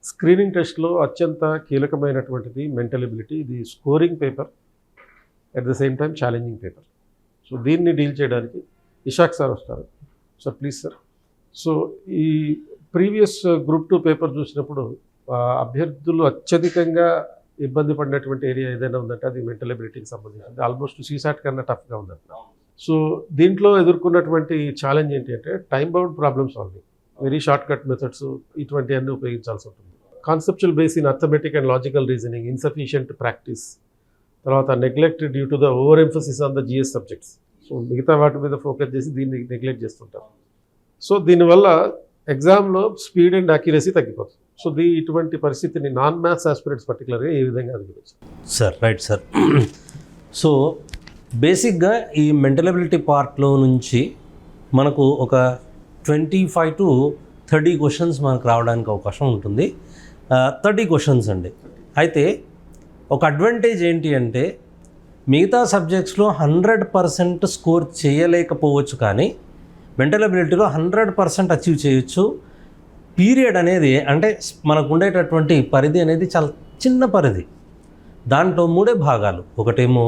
Screening టెస్ట్‌లో అత్యంత కీలకమైనటువంటిది mental ability. ఇది scoring paper. At the same time challenging paper. So దీన్ని డీల్ చేయడానికి ఇషాక్ సార్ వస్తారు. Sir please sir. సో ఈ ప్రీవియస్ గ్రూప్ 2 పేపర్ చూసినప్పుడు అభ్యర్థులు అత్యధికంగా ఇబ్బంది పడినటువంటి ఏరియా ఏదైనా ఉందంటే అది మెంటల్ ఎబిలిటీకి సంబంధించింది. ఆల్మోస్ట్ సీసాట్ కన్నా టఫ్గా ఉందంట. సో దీంట్లో ఎదుర్కొన్నటువంటి ఛాలెంజ్ ఏంటి అంటే time bound problem solving, very short cut methods ఇటువంటివన్నీ ఉపయోగించాల్సి ఉంటుంది. Conceptual base in arithmetic and logical reasoning, insufficient practice, తర్వాత neglect due to the over emphasis on the GS subjects. So మిగతా వాటి మీద ఫోకస్ చేసి దీన్ని నెగ్లెక్ట్ చేస్తుంటారు. సో దీనివల్ల ఎగ్జామ్లో స్పీడ్ అండ్ అక్యురసీ తగ్గిపోతుంది. సో ఇటువంటి పరిస్థితిని నాన్ మ్యాథ్స్ ఆస్పిరెంట్స్ పర్టికులర్గా ఏ విధంగా అధిగమించారు? Sir right sir. సో బేసిక్గా ఈ మెంటల్ ఎబిలిటీ పార్ట్లో నుంచి మనకు ఒక 25 to 30 క్వశ్చన్స్ మనకు రావడానికి అవకాశం ఉంటుంది. 30 క్వశ్చన్స్ అండి. అయితే ఒక అడ్వాంటేజ్ ఏంటి అంటే మిగతా సబ్జెక్ట్స్లో 100% స్కోర్ చేయలేకపోవచ్చు, కానీ మెంటల్ ఎబిలిటీలో 100% అచీవ్ చేయొచ్చు. పీరియడ్ అనేది అంటే మనకు ఉండేటటువంటి పరిధి అనేది చాలా చిన్న పరిధి. దాంట్లో 3 భాగాలు. ఒకటేమో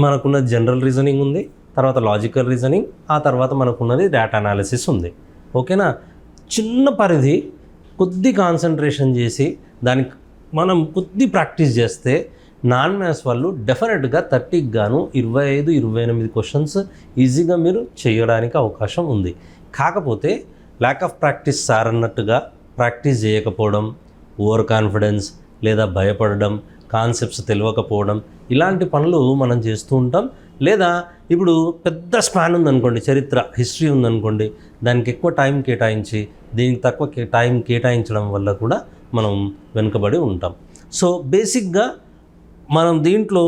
మనకున్న జనరల్ రీజనింగ్ ఉంది, తర్వాత లాజికల్ రీజనింగ్, ఆ తర్వాత మనకున్నది డేటా అనాలిసిస్ ఉంది. ఓకేనా? చిన్న పరిధి, కొద్ది కాన్సన్ట్రేషన్ చేసి దానికి మనం కొద్ది ప్రాక్టీస్ చేస్తే నాన్ మ్యాథ్స్ వాళ్ళు డెఫినెట్గా 30కి గాను 25-28 క్వశ్చన్స్ ఈజీగా మీరు చేయడానికి అవకాశం ఉంది. కాకపోతే ల్యాక్ ఆఫ్ ప్రాక్టీస్ సార్ అన్నట్టుగా ప్రాక్టీస్ చేయకపోవడం, ఓవర్ కాన్ఫిడెన్స్ లేదా భయపడడం, కాన్సెప్ట్స్ తెలియకపోవడం, ఇలాంటి పనులు మనం చేస్తూ ఉంటాం. లేదా ఇప్పుడు పెద్ద స్పాన్ ఉందనుకోండి, చరిత్ర హిస్టరీ ఉందనుకోండి, దానికి ఎక్కువ టైం కేటాయించి దీనికి తక్కువ టైం కేటాయించడం వల్ల కూడా మనం వెనుకబడి ఉంటాం. సో బేసిక్గా మనం దీంట్లో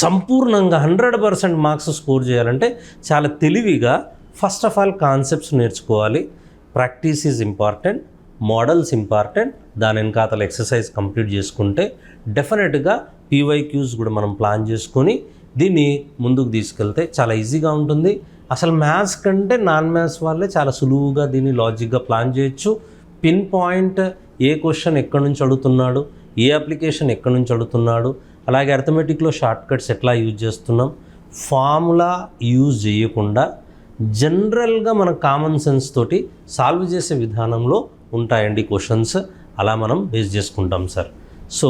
సంపూర్ణంగా 100% మార్క్స్ స్కోర్ చేయాలంటే చాలా తెలివిగా ఫస్ట్ ఆఫ్ ఆల్ కాన్సెప్ట్స్ నేర్చుకోవాలి. Practice is important, models important. దాని వెనకాతల ఎక్సర్సైజ్ కంప్లీట్ చేసుకుంటే డెఫినెట్గా పీవైక్యూస్ కూడా మనం ప్లాన్ చేసుకొని దీన్ని ముందుకు తీసుకెళ్తే చాలా ఈజీగా ఉంటుంది. అసలు మ్యాథ్స్ కంటే నాన్ మ్యాథ్స్ వాళ్ళే చాలా సులువుగా దీన్ని లాజిక్గా ప్లాన్ చేయొచ్చు. పిన్ పాయింట్ ఏ క్వశ్చన్ ఎక్కడి నుంచి అడుగుతున్నాడు, ఏ అప్లికేషన్ ఎక్కడి నుంచి అడుగుతున్నాడు, అలాగే అర్థమెటిక్లో షార్ట్ కట్స్ ఎట్లా యూజ్ చేస్తున్నాం, ఫార్ములా యూజ్ చేయకుండా జనరల్గా మన కామన్ సెన్స్ తోటి సాల్వ్ చేసే విధానంలో ఉంటాయండి క్వశ్చన్స్. అలా మనం బేస్ చేసుకుంటాం సార్. సో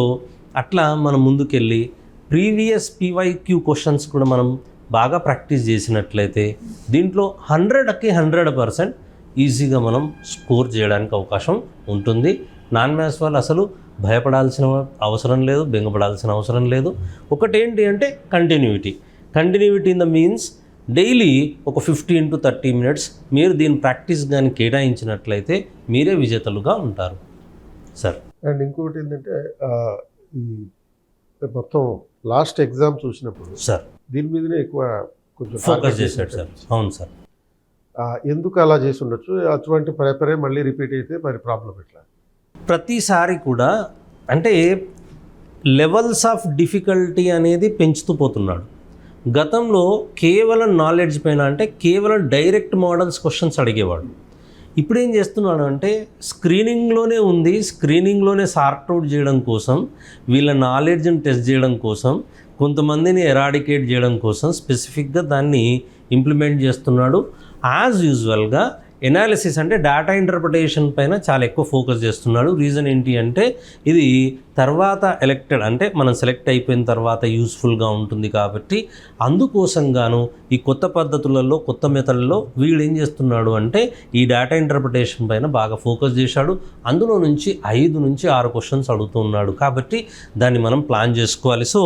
అట్లా మనం ముందుకెళ్ళి ప్రీవియస్ పీవైక్యూ క్వశ్చన్స్ కూడా మనం బాగా ప్రాక్టీస్ చేసినట్లయితే దీంట్లో 100కి 100% ఈజీగా మనం స్కోర్ చేయడానికి అవకాశం ఉంటుంది. నాన్ మ్యాథ్స్ వాళ్ళు అసలు భయపడాల్సిన అవసరం లేదు, బెంగపడాల్సిన అవసరం లేదు. ఒకటేంటి అంటే continuity in the means daily ఒక 15 to 30 minutes మీరు దీని ప్రాక్టీస్ కానీ కేటాయించినట్లయితే మీరే విజేతలుగా ఉంటారు సార్. అండ్ ఇంకొకటి ఏంటంటే ఈ మొత్తం లాస్ట్ ఎగ్జామ్ చూసినప్పుడు సార్ దీని మీదనే ఎక్కువ కొంచెం ఫోకస్ చేశాడు సార్. అవును సార్. ఎందుకు అలా చేసి ఉండొచ్చు? అటువంటి పేపరే మళ్ళీ రిపీట్ అయితే మరి ప్రాబ్లం ఎట్లా? ప్రతిసారి కూడా అంటే లెవెల్స్ ఆఫ్ డిఫికల్టీ అనేది పెంచుతూ పోతున్నాడు. గతంలో కేవలం నాలెడ్జ్ పైన అంటే కేవలం డైరెక్ట్ మోడల్స్ క్వశ్చన్స్ అడిగేవాడు. ఇప్పుడు ఏం చేస్తున్నాడు అంటే స్క్రీనింగ్లోనే ఉంది, స్క్రీనింగ్లోనే సార్ట్అవుట్ చేయడం కోసం, వీళ్ళ నాలెడ్జ్ని టెస్ట్ చేయడం కోసం, కొంతమందిని ఎరాడికేట్ చేయడం కోసం స్పెసిఫిక్గా దాన్ని ఇంప్లిమెంట్ చేస్తున్నాడు. యాజ్ యూజువల్గా ఎనాలిసిస్ అంటే డేటా ఇంటర్ప్రిటేషన్ పైన చాలా ఎక్కువ ఫోకస్ చేస్తున్నాడు. రీజన్ ఏంటి అంటే ఇది తర్వాత ఎలెక్టెడ్ అంటే మనం సెలెక్ట్ అయిపోయిన తర్వాత యూస్ఫుల్గా ఉంటుంది కాబట్టి అందుకోసంగాను ఈ కొత్త పద్ధతులలో కొత్త మెథడ్లలో వీళ్ళు ఏం చేస్తున్నాడు అంటే ఈ డేటా ఇంటర్ప్రిటేషన్ పైన బాగా ఫోకస్ చేశాడు. అందులో నుంచి 5 నుంచి 6 క్వశ్చన్స్ అడుగుతున్నాడు కాబట్టి దాన్ని మనం ప్లాన్ చేసుకోవాలి. సో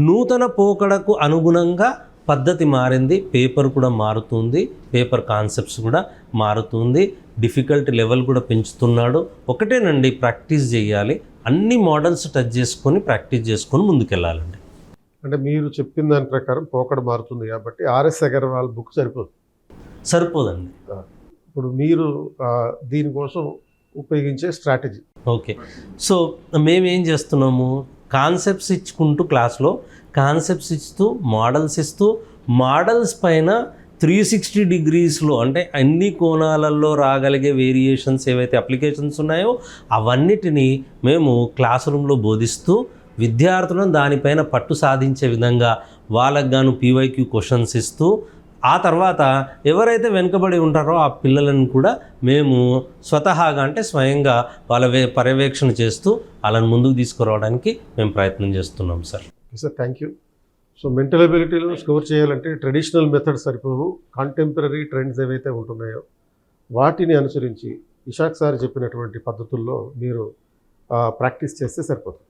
నూతన పోకడకు అనుగుణంగా పద్ధతి మారింది, పేపర్ కూడా మారుతుంది, పేపర్ కాన్సెప్ట్స్ కూడా మారుతుంది, డిఫికల్టీ లెవెల్ కూడా పెంచుతున్నాడు. ఒకటేనండి, ప్రాక్టీస్ చేయాలి, అన్ని మోడల్స్ టచ్ చేసుకొని ప్రాక్టీస్ చేసుకొని ముందుకెళ్ళాలండి. అంటే మీరు చెప్పిన దాని ప్రకారం పోకడ మారుతుంది కాబట్టి ఆర్ఎస్ అగర్వాల్ బుక్ సరిపోదండి. ఇప్పుడు మీరు దీనికోసం ఉపయోగించే స్ట్రాటజీ ఓకే. సో మేమేం చేస్తున్నాము, కాన్సెప్ట్స్ ఇచ్చుకుంటూ క్లాస్లో కాన్సెప్ట్స్ ఇస్తూ మోడల్స్ ఇస్తూ మోడల్స్ పైన 360 డిగ్రీస్లో అంటే అన్ని కోణాలలో రాగలిగే వేరియేషన్స్ ఏవైతే అప్లికేషన్స్ ఉన్నాయో అవన్నిటినీ మేము క్లాస్ రూమ్లో బోధిస్తూ విద్యార్థులను దానిపైన పట్టు సాధించే విధంగా వాళ్ళకు గాను పీవైక్యూ క్వశ్చన్స్ ఇస్తూ ఆ తర్వాత ఎవరైతే వెనుకబడి ఉంటారో ఆ పిల్లలను కూడా మేము స్వతహాగా అంటే స్వయంగా వాళ్ళ పర్యవేక్షణ చేస్తూ వాళ్ళని ముందుకు తీసుకురావడానికి మేము ప్రయత్నం చేస్తున్నాం sir. Sir thank you. So mental ఎబిలిటీలో స్కోర్ చేయాలంటే ట్రెడిషనల్ మెథడ్స్ సరిపోవు, కాంటెంపరీ ట్రెండ్స్ ఏవైతే ఉంటున్నాయో వాటిని అనుసరించి ఇషాక్ సార్ చెప్పినటువంటి పద్ధతుల్లో మీరు ప్రాక్టీస్ చేస్తే సరిపోతుంది.